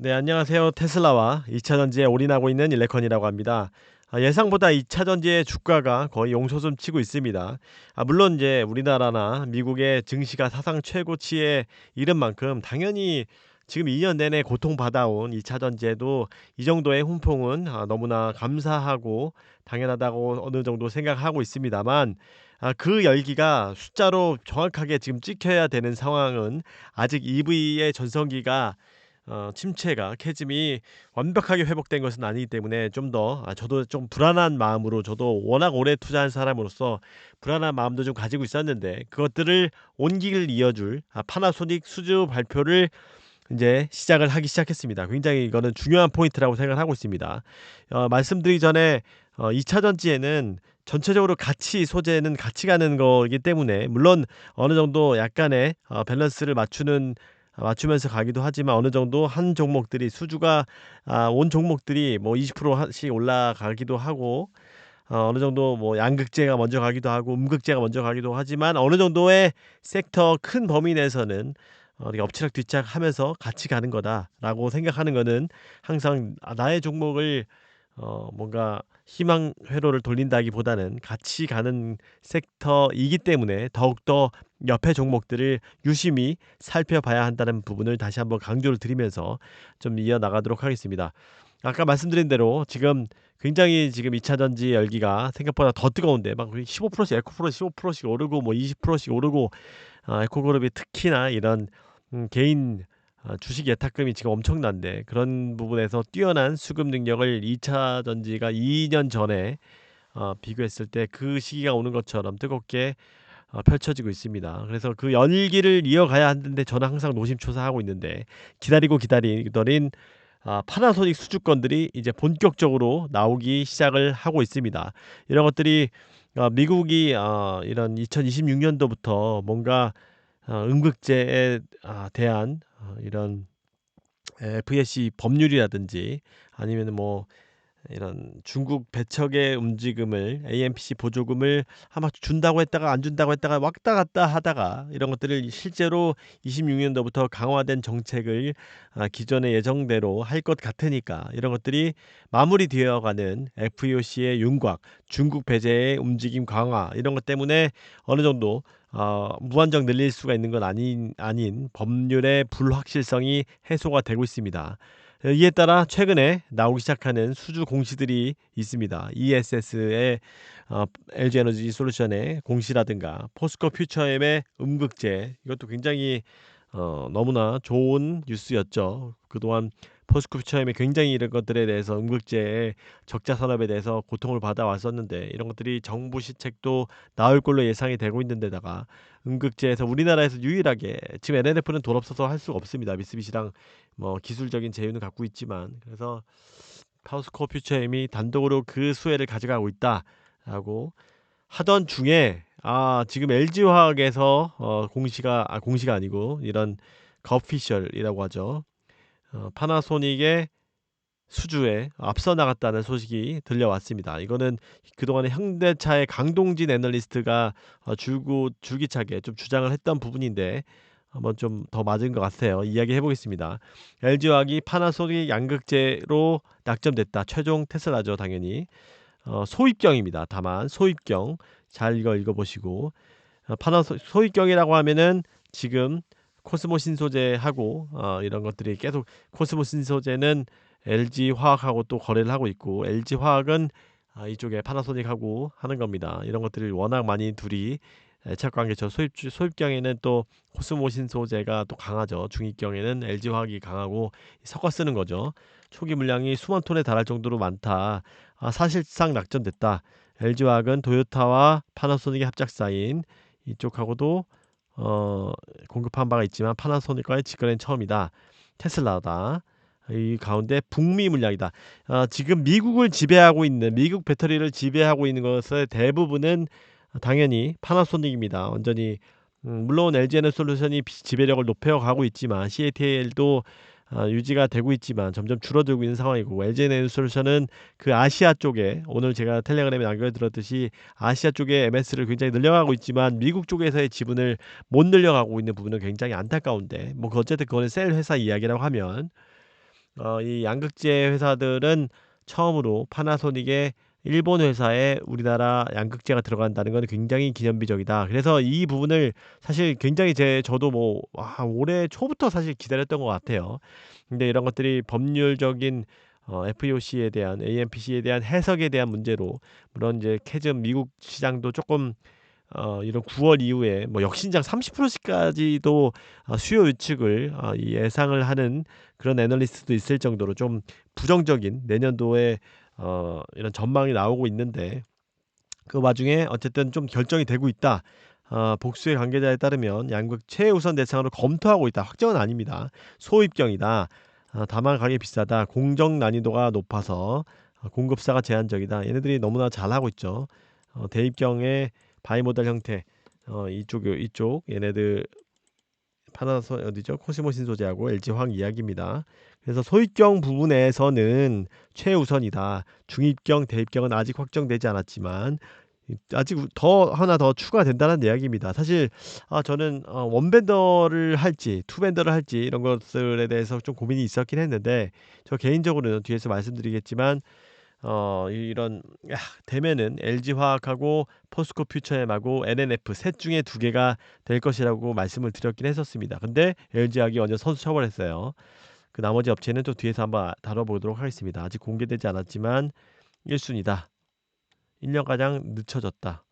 네, 안녕하세요. 테슬라와 2차 전지에 올인하고 있는 일레컨이라고 합니다. 예상보다 2차 전지의 주가가 거의 용솟음 치고 있습니다. 물론 이제 우리나라나 미국의 증시가 사상 최고치에 이른 만큼 당연히 지금 2년 내내 고통받아온 2차 전지에도 이 정도의 훈풍은 너무나 감사하고 당연하다고 어느 정도 생각하고 있습니다만, 그 열기가 숫자로 정확하게 지금 찍혀야 되는 상황은 아직 EV의 전성기가 침체가 캐즘이 완벽하게 회복된 것은 아니기 때문에 좀 더 저도 좀 불안한 마음으로, 저도 워낙 오래 투자한 사람으로서 불안한 마음도 좀 가지고 있었는데, 그것들을 온기를 이어줄 파나소닉 수주 발표를 이제 시작을 하기 시작했습니다. 굉장히 이거는 중요한 포인트라고 생각을 하고 있습니다. 말씀드리기 전에 2차 전지에는 전체적으로 가치 소재는 같이 가는 거이기 때문에, 물론 어느 정도 약간의 밸런스를 맞추면서 가기도 하지만, 어느 정도 한 종목들이 수주가 온 종목들이 뭐 20%씩 올라가기도 하고, 어느 정도 뭐 양극재가 먼저 가기도 하고 음극재가 먼저 가기도 하지만, 어느 정도의 섹터 큰 범위 내에서는 이렇게 엎치락뒤짝 하면서 같이 가는 거다라고 생각하는 거는, 항상 나의 종목을 뭔가 희망 회로를 돌린다기보다는 같이 가는 섹터이기 때문에 더욱더 옆에 종목들을 유심히 살펴봐야 한다는 부분을 다시 한번 강조를 드리면서 좀 이어나가도록 하겠습니다. 아까 말씀드린 대로 지금 굉장히 지금 2차 전지 열기가 생각보다 더 뜨거운데, 막 15%씩 에코프로 15%씩 오르고 뭐 20%씩 오르고, 에코그룹이 특히나 이런 개인 주식 예탁금이 지금 엄청난데, 그런 부분에서 뛰어난 수급 능력을 2차 전지가 2년 전에 비교했을 때 그 시기가 오는 것처럼 뜨겁게 펼쳐지고 있습니다. 그래서 그 열기를 이어가야 하는데, 저는 항상 노심초사하고 있는데, 기다리고 기다리더니 파나소닉 수주권들이 이제 본격적으로 나오기 시작을 하고 있습니다. 이런 것들이 미국이 이런 2026년도부터 뭔가 음극재에 대한 이런 FEC 법률이라든지, 아니면 뭐 이런 중국 배척의 움직임을, AMPC 보조금을 아마 준다고 했다가 안 준다고 했다가 왔다 갔다 하다가, 이런 것들을 실제로 26년도부터 강화된 정책을 기존의 예정대로 할 것 같으니까, 이런 것들이 마무리되어가는 FEOC의 윤곽, 중국 배제의 움직임 강화, 이런 것 때문에 어느 정도 무한정 늘릴 수가 있는 건 아닌 법률의 불확실성이 해소가 되고 있습니다. 이에 따라 최근에 나오기 시작하는 수주 공시들이 있습니다. ESS의 LG에너지 솔루션의 공시라든가, 포스코 퓨처엠의 음극재, 이것도 굉장히 너무나 좋은 뉴스였죠. 그동안 포스코 퓨처엠이 굉장히 이런 것들에 대해서, 음극재의 적자 산업에 대해서 고통을 받아왔었는데, 이런 것들이 정부 시책도 나올 걸로 예상이 되고 있는 데다가, 음극재에서 우리나라에서 유일하게, 지금 LNF는 돈 없어서 할 수가 없습니다. 미쓰비시랑 뭐 기술적인 제휴는 갖고 있지만, 그래서 파우스코 퓨처엠이 단독으로 그 수혜를 가져가고 있다라고 하던 중에, 지금 LG화학에서 공시가 아니고 이런 거피셜이라고 하죠. 파나소닉의 수주에 앞서 나갔다는 소식이 들려왔습니다. 이거는 그동안에 현대차의 강동진 애널리스트가 줄기차게 좀 주장을 했던 부분인데, 한번 좀 더 맞은 것 같아요. 이야기해 보겠습니다. LG화학이 파나소닉 양극재로 낙점됐다. 최종 테슬라죠, 당연히. 소입경입니다. 다만 소입경, 잘 이걸 읽어보시고, 소입경이라고 하면은 지금 코스모 신소재하고 이런 것들이 계속, 코스모 신소재는 LG 화학하고 또 거래를 하고 있고, LG 화학은 이쪽에 파나소닉하고 하는 겁니다. 이런 것들을 워낙 많이 둘이 애착 관계죠. 소입경에는 또 코스모 신소재가 또 강하죠. 중입경에는 LG 화학이 강하고 섞어 쓰는 거죠. 초기 물량이 수만 톤에 달할 정도로 많다. 사실상 낙점됐다. LG화학은 도요타와 파나소닉의 합작사인 이쪽하고도 공급한 바가 있지만, 파나소닉과의 직거래는 처음이다. 테슬라다. 이 가운데 북미 물량이다. 지금 미국을 지배하고 있는, 미국 배터리를 지배하고 있는 것의 대부분은 당연히 파나소닉입니다. 완전히 물론 LG에너솔루션이 지배력을 높여가고 있지만, CATL도 유지가 되고 있지만 점점 줄어들고 있는 상황이고, LG에너솔루션은 그 아시아 쪽에, 오늘 제가 텔레그램에 남겨드렸듯이 아시아 쪽에 MS를 굉장히 늘려가고 있지만, 미국 쪽에서의 지분을 못 늘려가고 있는 부분은 굉장히 안타까운데, 뭐 어쨌든 그거는 셀 회사 이야기라고 하면, 이 양극재 회사들은 처음으로 파나소닉의 일본 회사에 우리나라 양극재가 들어간다는 건 굉장히 기념비적이다. 그래서 이 부분을 사실 굉장히 저도 뭐 올해 초부터 사실 기다렸던 것 같아요. 근데 이런 것들이 법률적인 FEOC에 대한 AMPC에 대한 해석에 대한 문제로 물론 이제 캐즘 미국 시장도 조금 이런 9월 이후에 뭐 역신장 30%씩까지도 수요 예측을 이 예상을 하는 그런 애널리스트도 있을 정도로 좀 부정적인 내년도에 이런 전망이 나오고 있는데 그 와중에 어쨌든 좀 결정이 되고 있다. 복수의 관계자에 따르면 양극 최우선 대상으로 검토하고 있다. 확정은 아닙니다. 소입경이다. 다만 가격이 비싸다. 공정 난이도가 높아서 공급사가 제한적이다. 얘네들이 너무나 잘하고 있죠. 대입경의 바이모달 형태 이쪽 얘네들 파나소 어디죠? 코스모신 소재하고 LG화학 이야기입니다. 그래서 소입경 부분에서는 최우선이다. 중입경, 대입경은 아직 확정되지 않았지만 아직 더 하나 더 추가된다는 이야기입니다. 사실 저는 원벤더를 할지 투벤더를 할지 이런 것들에 대해서 좀 고민이 있었긴 했는데 저 개인적으로는 뒤에서 말씀드리겠지만 이런 되면은 LG화학하고 포스코 퓨처엠하고 NNF 셋 중에 두 개가 될 것이라고 말씀을 드렸긴 했었습니다. 근데 LG화학이 완전 선수 처벌했어요. 그 나머지 업체는 또 뒤에서 한번 다뤄보도록 하겠습니다. 아직 공개되지 않았지만 1순위다. 1년가량 늦춰졌다.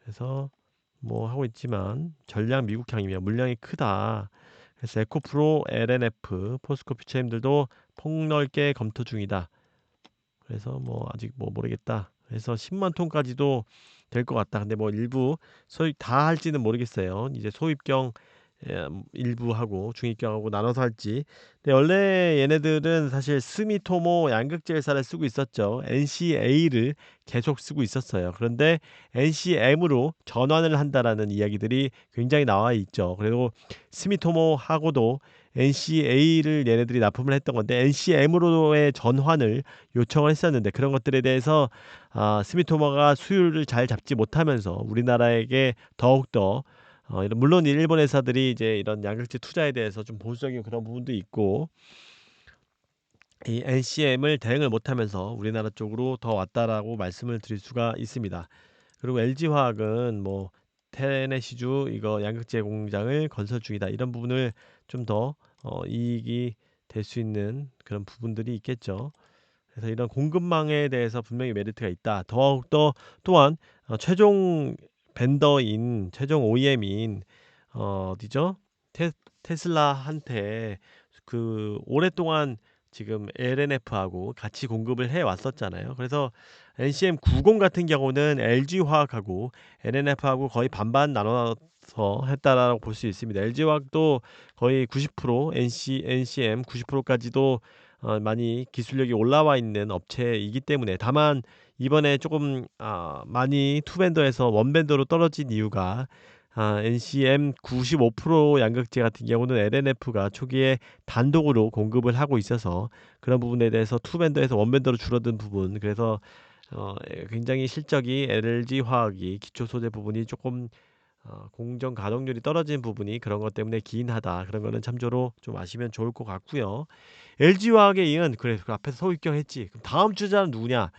그래서 뭐 하고 있지만 전량 미국향이며 물량이 크다. 그래서 에코프로, LNF, 포스코 퓨처엠들도 폭넓게 검토 중이다. 그래서 뭐 아직 뭐 모르겠다. 그래서 10만 톤까지도 될 것 같다. 근데 뭐 일부 소입 다 할지는 모르겠어요. 이제 소입경 일부하고 중입경하고 나눠서 할지. 근데 원래 얘네들은 사실 스미토모 양극재 회사를 쓰고 있었죠. NCA를 계속 쓰고 있었어요. 그런데 NCM으로 전환을 한다라는 이야기들이 굉장히 나와 있죠. 그리고 스미토모하고도 NCA를 얘네들이 납품을 했던 건데 NCM으로의 전환을 요청을 했었는데 그런 것들에 대해서 스미토모가 수율을 잘 잡지 못하면서 우리나라에게 더욱더 이런 물론 일본 회사들이 이제 이런 양극재 투자에 대해서 좀 보수적인 그런 부분도 있고 이 NCM을 대응을 못하면서 우리나라 쪽으로 더 왔다라고 말씀을 드릴 수가 있습니다. 그리고 LG화학은 뭐 테네시주 이거 양극재 공장을 건설 중이다. 이런 부분을 좀 더 이익이 될 수 있는 그런 부분들이 있겠죠. 그래서 이런 공급망에 대해서 분명히 메리트가 있다. 더욱더 또한 최종 벤더인 최종 OEM인 어디죠? 테슬라한테 그 오랫동안 지금 LNF하고 같이 공급을 해 왔었잖아요. 그래서 NCM90 같은 경우는 LG화학하고 LNF하고 거의 반반 나눠서 했다라고 볼 수 있습니다. LG화학도 거의 90% NCM 90%까지도 많이 기술력이 올라와 있는 업체이기 때문에 다만 이번에 조금 많이 투벤더에서 원벤더로 떨어진 이유가 NCM 95% 양극재 같은 경우는 LNF가 초기에 단독으로 공급을 하고 있어서 그런 부분에 대해서 투벤더에서 원벤더로 줄어든 부분 그래서 굉장히 실적이 LG화학이 기초 소재 부분이 조금 공정 가동률이 떨어진 부분이 그런 것 때문에 기인하다. 그런 거는 참조로 좀 아시면 좋을 것 같고요. LG화학의 이은 그래 그 앞에서 소입경 했지. 그럼 다음 주자는 누구냐?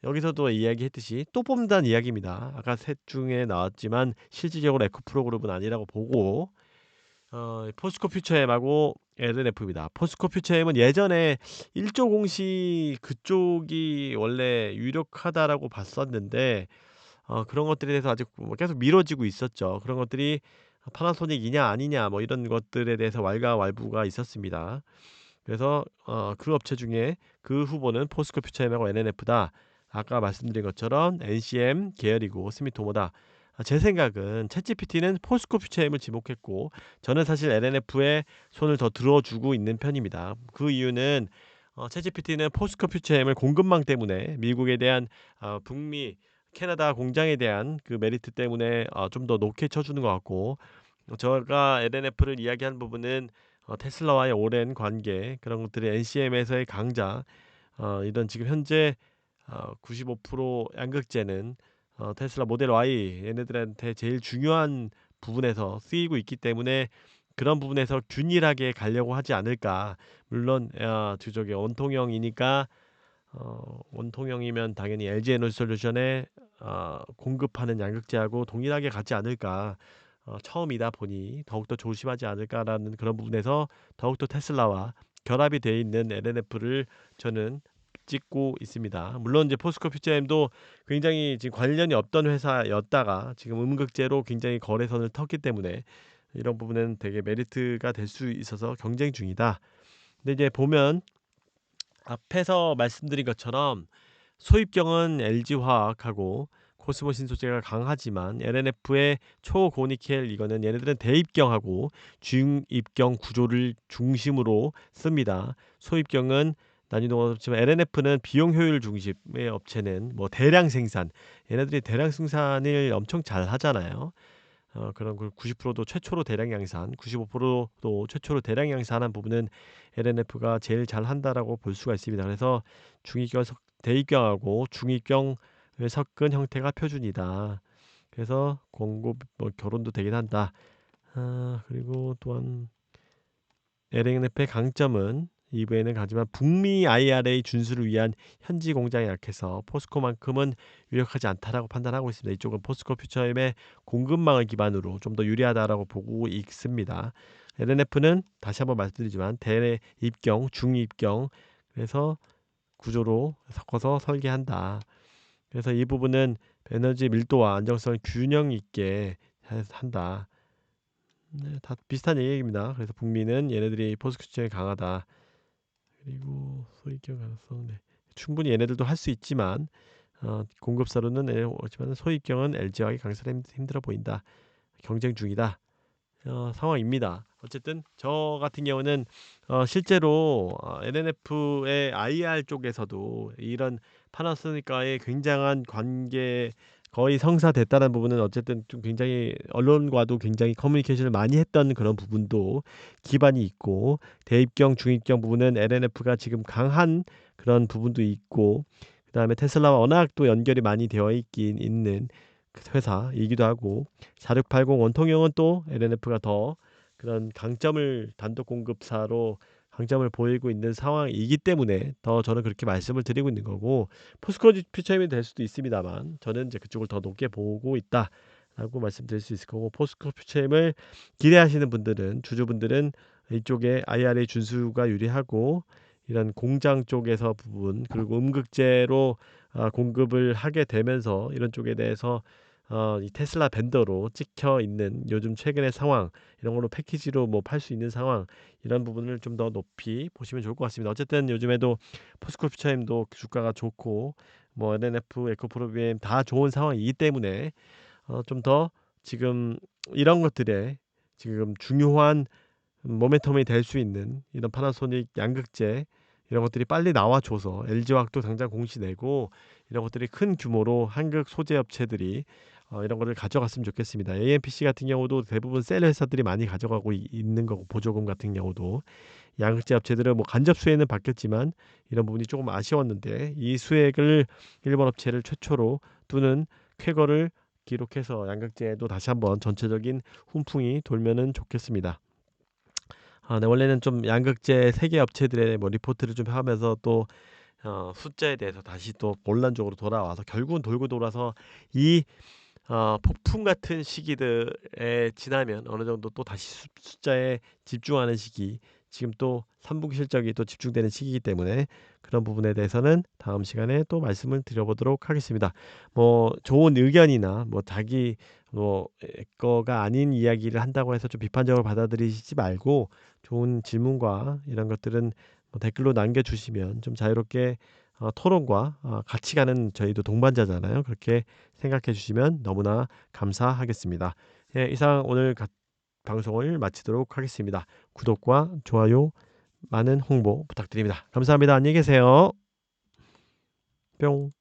여기서도 이야기했듯이 또 뽑는다는 이야기입니다. 아까 셋 중에 나왔지만 실질적으로 에코프로 그룹은 아니라고 보고 포스코 퓨처엠하고 LNF입니다. 포스코 퓨처엠은 예전에 1조 공시 그쪽이 원래 유력하다라고 봤었는데 그런 것들에 대해서 아직 뭐 계속 미뤄지고 있었죠. 그런 것들이 파나소닉이냐 아니냐 뭐 이런 것들에 대해서 왈가왈부가 있었습니다. 그래서 그 업체 중에 그 후보는 포스코 퓨처엠하고 NNF다. 아까 말씀드린 것처럼 NCM 계열이고 스미토모다. 제 생각은 챗GPT는 포스코 퓨처엠을 지목했고 저는 사실 NNF에 손을 더 들어주고 있는 편입니다. 그 이유는 챗GPT는 포스코 퓨처엠을 공급망 때문에 미국에 대한 북미 캐나다 공장에 대한 그 메리트 때문에 좀 더 높게 쳐주는 것 같고 제가 LNF를 이야기한 부분은 테슬라와의 오랜 관계 그런 것들이 NCM에서의 강자 이런 지금 현재 95% 양극재는 테슬라 모델 Y 얘네들한테 제일 중요한 부분에서 쓰이고 있기 때문에 그런 부분에서 균일하게 가려고 하지 않을까. 물론 저기 원통형이니까 원통형이면 당연히 LG 에너지솔루션에 공급하는 양극재하고 동일하게 가지 않을까. 처음이다 보니 더욱더 조심하지 않을까라는 그런 부분에서 더욱더 테슬라와 결합이 되어 있는 LNF를 저는 찍고 있습니다. 물론 이제 포스코 퓨처엠도 굉장히 지금 관련이 없던 회사였다가 지금 음극재로 굉장히 거래선을 텄기 때문에 이런 부분은 되게 메리트가 될 수 있어서 경쟁 중이다. 근데 이제 보면 앞에서 말씀드린 것처럼 소입경은 LG화학하고 코스모 신소재가 강하지만 LNF의 초고니켈 이거는 얘네들은 대입경하고 중입경 구조를 중심으로 씁니다. 소입경은 난이도가 높지만 LNF는 비용 효율 중심의 업체는 뭐 대량 생산, 얘네들이 대량 생산을 엄청 잘 하잖아요. 그런 그 90%도 최초로 대량 양산, 95%도 최초로 대량 양산한 부분은 LNF가 제일 잘한다라고 볼 수가 있습니다. 그래서 중위경 대입경하고 중위경을 섞은 형태가 표준이다. 그래서 공급 뭐 결혼도 되긴 한다. 그리고 또한 LNF의 강점은 이브에는 가지만 북미 IRA 준수를 위한 현지 공장이 약해서 포스코만큼은 유력하지 않다라고 판단하고 있습니다. 이쪽은 포스코 퓨처엠의 공급망을 기반으로 좀 더 유리하다라고 보고 있습니다. LNF는 다시 한번 말씀드리지만 대입경, 중입경 그래서 구조로 섞어서 설계한다. 그래서 이 부분은 에너지 밀도와 안정성을 균형 있게 한다. 네, 다 비슷한 얘기입니다. 그래서 북미는 얘네들이 포스코 퓨처엠이 강하다. 그리고 소위경 가능성 충분히 얘네들도 할 수 있지만 공급사로는 하지만 소위경은 LG화학이 강세는 힘들어 보인다. 경쟁 중이다. 상황입니다. 어쨌든 저 같은 경우는 실제로 LNF의 IR 쪽에서도 이런 파나소닉과의 굉장한 관계 거의 성사됐다는 부분은 어쨌든 좀 굉장히 언론과도 굉장히 커뮤니케이션을 많이 했던 그런 부분도 기반이 있고 대입경 중입경 부분은 LNF가 지금 강한 그런 부분도 있고 그다음에 테슬라와 워낙 또 연결이 많이 되어 있긴 있는 회사이기도 하고 4680 원통형은 또 LNF가 더 그런 강점을 단독 공급사로 강점을 보이고 있는 상황이기 때문에 더 저는 그렇게 말씀을 드리고 있는 거고 포스코 퓨처엠이 될 수도 있습니다만 저는 이제 그쪽을 더 높게 보고 있다라고 말씀드릴 수 있을 거고 포스코 퓨처엠을 기대하시는 분들은 주주분들은 이쪽에 IRA 준수가 유리하고 이런 공장 쪽에서 부분 그리고 음극재로 공급을 하게 되면서 이런 쪽에 대해서 이 테슬라 벤더로 찍혀 있는 요즘 최근의 상황 이런 걸로 패키지로 뭐 팔 수 있는 상황 이런 부분을 좀 더 높이 보시면 좋을 것 같습니다. 어쨌든 요즘에도 포스코 퓨처엠도 주가가 좋고 뭐 LNF, 에코프로비엠 다 좋은 상황이기 때문에 좀 더 지금 이런 것들에 지금 중요한 모멘텀이 될 수 있는 이런 파나소닉 양극재 이런 것들이 빨리 나와줘서 LG화학도 당장 공시내고 이런 것들이 큰 규모로 한국 소재 업체들이 이런 거를 가져갔으면 좋겠습니다. AMPC 같은 경우도 대부분 셀 회사들이 많이 가져가고 있는 거고 보조금 같은 경우도 양극재 업체들은 뭐 간접 수혜는 받겠지만 이런 부분이 조금 아쉬웠는데 이 수혜를 일본 업체를 최초로 두는 쾌거를 기록해서 양극재에도 다시 한번 전체적인 훈풍이 돌면은 좋겠습니다. 네, 원래는 좀 양극재 세계 업체들의 뭐 리포트를 좀 하면서 또 숫자에 대해서 다시 또 본론적으로 돌아와서 결국은 돌고 돌아서 이 폭풍 같은 시기들에 지나면 어느 정도 또 다시 숫자에 집중하는 시기 지금 또 3분기 실적이 또 집중되는 시기이기 때문에 그런 부분에 대해서는 다음 시간에 또 말씀을 드려보도록 하겠습니다. 뭐 좋은 의견이나 뭐 자기 뭐 거가 아닌 이야기를 한다고 해서 좀 비판적으로 받아들이시지 말고 좋은 질문과 이런 것들은 뭐 댓글로 남겨주시면 좀 자유롭게 토론과 같이 가는 저희도 동반자잖아요. 그렇게 생각해 주시면 너무나 감사하겠습니다. 예, 이상 오늘 방송을 마치도록 하겠습니다. 구독과 좋아요, 많은 홍보 부탁드립니다. 감사합니다. 안녕히 계세요. 뿅.